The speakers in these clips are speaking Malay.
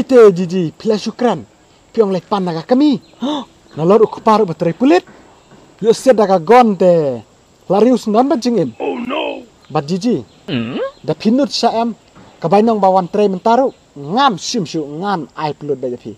te jiji pila syukran. Piong lepan naga kami. Nalor ukupar baterai pulit. Yo set daga gon te. Larius namba jingim. Oh no. Bat jiji. Da pinut syam. Kabainong bawan tray mentaru. Ngam syum ngam ai pulut da japi.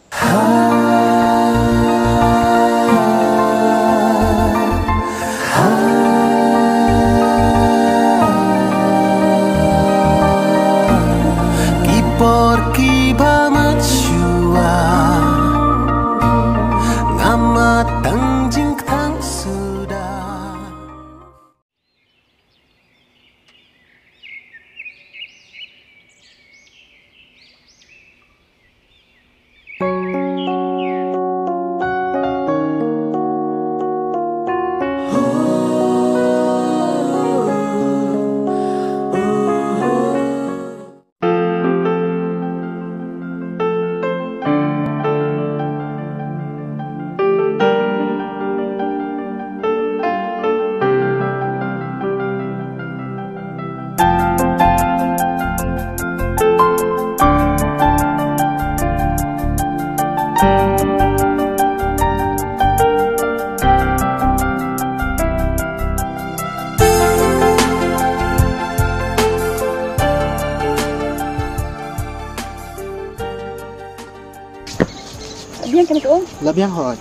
Biang kami tuh. Labiang hoi.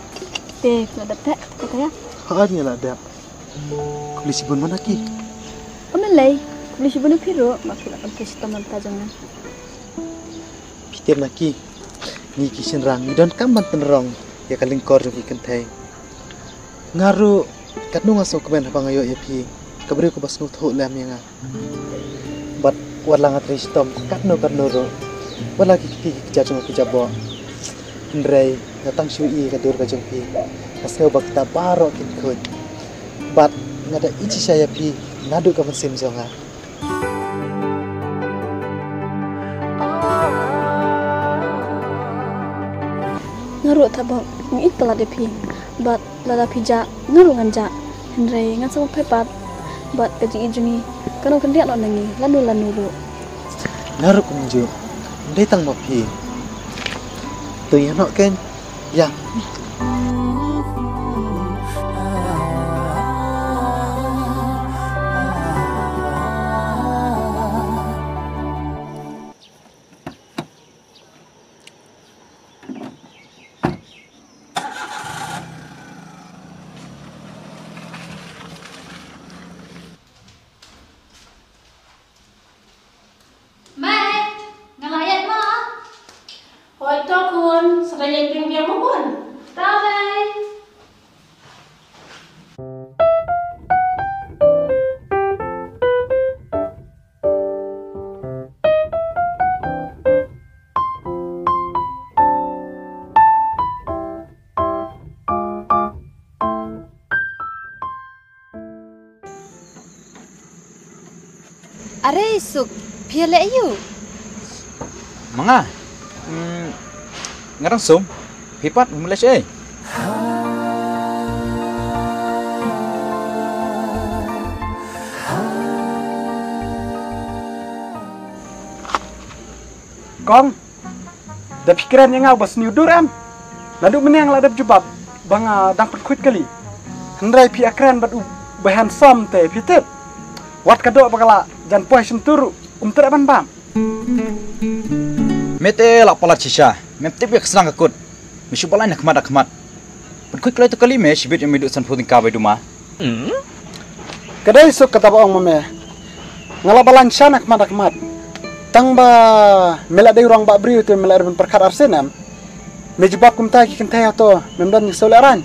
Teh, nak dapat kata ya? Hoi ni lah dap. Beli sibun mana ki? Omelai, beli sibun piru, makin akan pesta manta jangan. Pitir naki. Ni kisin rang, ni don kam banten rong. Ya kaling kor jogi kentai. Ngaru kat nunga so kemen hapang ayo ya pi. Kabri ko bas nutho lam yang. Bat warlang atristom kat no ro. Wala ki kijajong kijabo. Ndrai datang shui kadur ka jengpi asal bakta baro kin khut bat ngada ichi saya pi nadu ka mesim jonga Ngaru tabang ni itla de pi bat lada pija ngaru nganja ndrai ngan sama pepat bat kaji ijuni kanu kendiak no nangi lanu ru ngaru kumju ndai tang ma pi tu yang nak kan ya Sedaya biang mohon. Tahu. Are isuk, piala ayu. Manga. Ngarang sum, hipat mulai sih. Kong, dah pikiran yang awak seniudur am. Lalu mana yang ladap jubab, bang dapat kuit kali. Hendrai pi akran batu bahan som te pitet. Wat kado bakala jan puai senturu ter ban bam. Mete lak pala cisha. Memang biak senang akut, mesti balai nak kemat. Berkuik kali tu kali me, sibit yang hidup san puting kabai duma. Kedai sok kata baong mame, ngalabalan sya nak kemat. Tang ba melak day orang ba beriu tu melak ben perkara arsenam. Mejibab kumta ki kentai ato memdan solaran.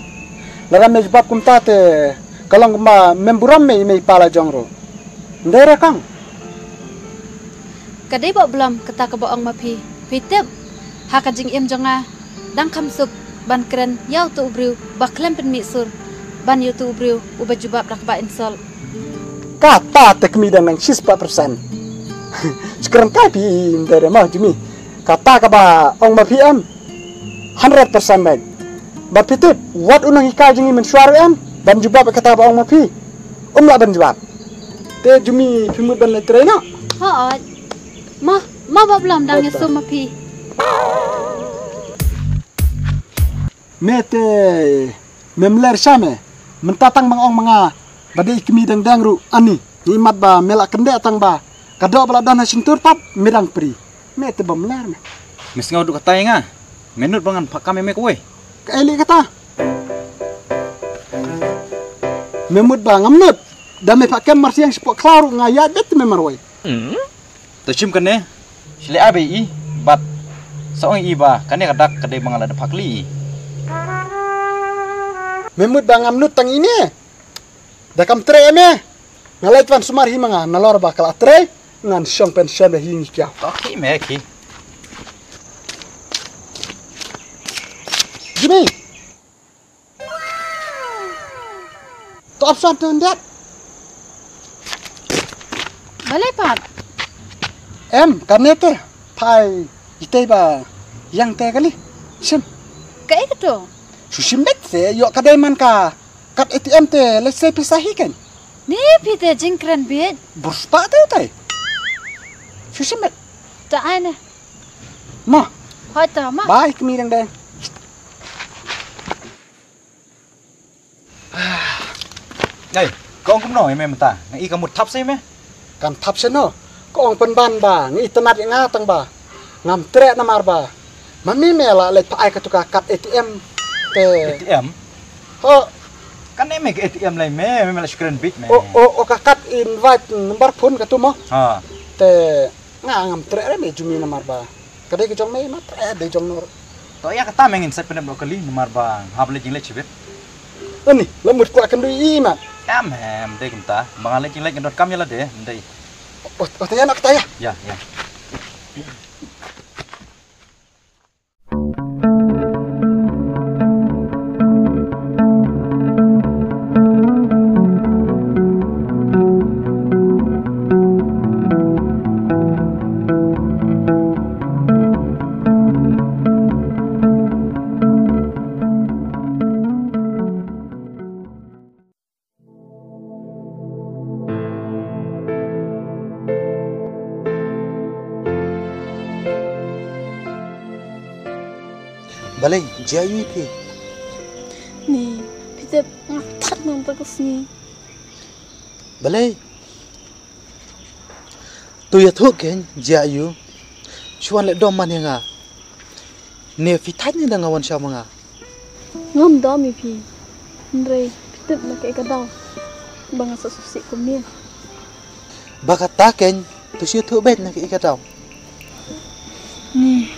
Laran mejibab kumta te kalong ba memburam me pala jongro. Ndera kang. Kadai bak belam kata ke baong mapi, pitep. Haka jing em jonga dang kam suk ban keren yau tu ubriu baklem pen misur ban yu tu ubriu uba jubab rak ba insol kata tekmi dan nang 6%. Sekarang kai pi ndere mah jumi kata ka ba ong ma PM 100% baik ba pitip wat unang ika jing men suara em ban jubab kata ba ong ma pi la ban jubab te jumi pimut ban letre no ha ma ba belam dang yasum mapi Mete memler syame mentatang mangong manga badai kemi dang ru ani ngimat ba melak kende atang ba kado bala dana sintur pap mirang pri mete ba meler me Mis ngau duk katai nga. Menut bangan pakam memek we. kaeli kata memut ba ngamnut dame pakem marsiang sepok klaru ngaya bet memarwai Tuchim kene. Sile abe I bat saong I ba kane kadak kadai bangal ada pakli. memut ba ngamnut tang ini dakam tre me ngalai tuan sumar himanga nalor ba kala tre ngan syong pen syam hingi kya Taki meki. Jimmy to option to that Balai pat. em karne te thai ite ba yang te kali sim Kai keto. susim bet se yo kadai man ka kat ATM te let's say pisahi kan Ni pite jingkran bit. bursta te te susim bet Tak ana. ma Hoi ta ma. bye kemi dang dang Đây, con cũng nổi mềm ta. Nãy có một thắp xem ấy. kan thap se no ko ong pen ban ba ngi tenat nga tang ba ngam tre na mar ba mami mela le pa ai ka tuka kat ATM te ATM. ho Kan em cái ATM này mẹ là screen bit mẹ. o ka kat invite number phone ka tu mo Ha. te nga ngam tre re me jumi na mar ba kadai ke jong me ma tre de jong nor Toh ya kata mengin saya pernah kali nomor bang. Habis jing lek cibit. ani lemut ku akan dui ma Em hem deh kita. Bang lek jing lek dot kam ya lah deh. Deh. o tanya nak tanya Ya ya. Balai jayu pi. Ni, pite ngaktat nang bagus ni. Balai. Tu ya thu ken jayu. Chuan le dom man nga. Ne fitat ni dang awan sha manga. Ngam da mi pi. Ndrei, pite na kai kadau. Bang sa susi kum ni. Bakata ken tu si thu bet na ki ikataw. Ni.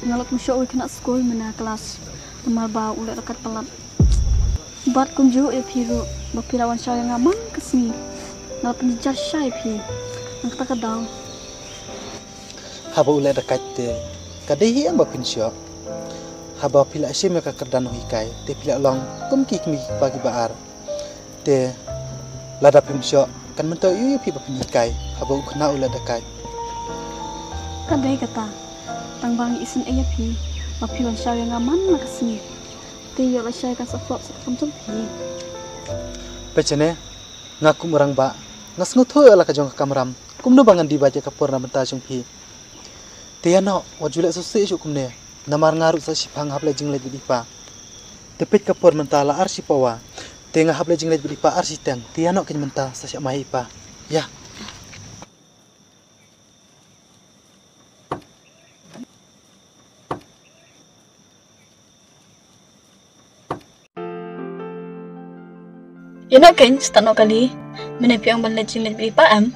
Ngalak musyo kena sekolah mana kelas. Temal ba ulet dekat pelat. Bat kunju e piru. Bapirawan syai ngaman kesini. Ngal penjejar syai pi. Nang kata kadau. Haba ule dekat te. Kadai yang bapin syok. Haba pila asyim ka kerdan hikai. Te pila long kum ki kmi bagi baar. Te lada pim syok kan mentau yu pi bapin hikai. Haba ukna ule dekat. Kadai kata. Tang bangi isin aya pi. Bapirawan syai ngaman na kesini. Te yo la syai kan saflop sakam pi. Pecene ngaku orang ba. Ngas ngutho ala ka jong kamram. Kumnu bangan di baca kapur na benta jong pi. Te no wajule susi syuk kumne. Namar ngaru sa sipang hable jing le dipa. Tepit kapur menta la arsi pawa. Te nga hable jing le dipa arsi teng. Te no kin menta sa syak mai pa. Ya. Ina kan stano kali. Menepi ang banlejing lebih pa am.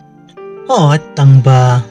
Oh, tang ba.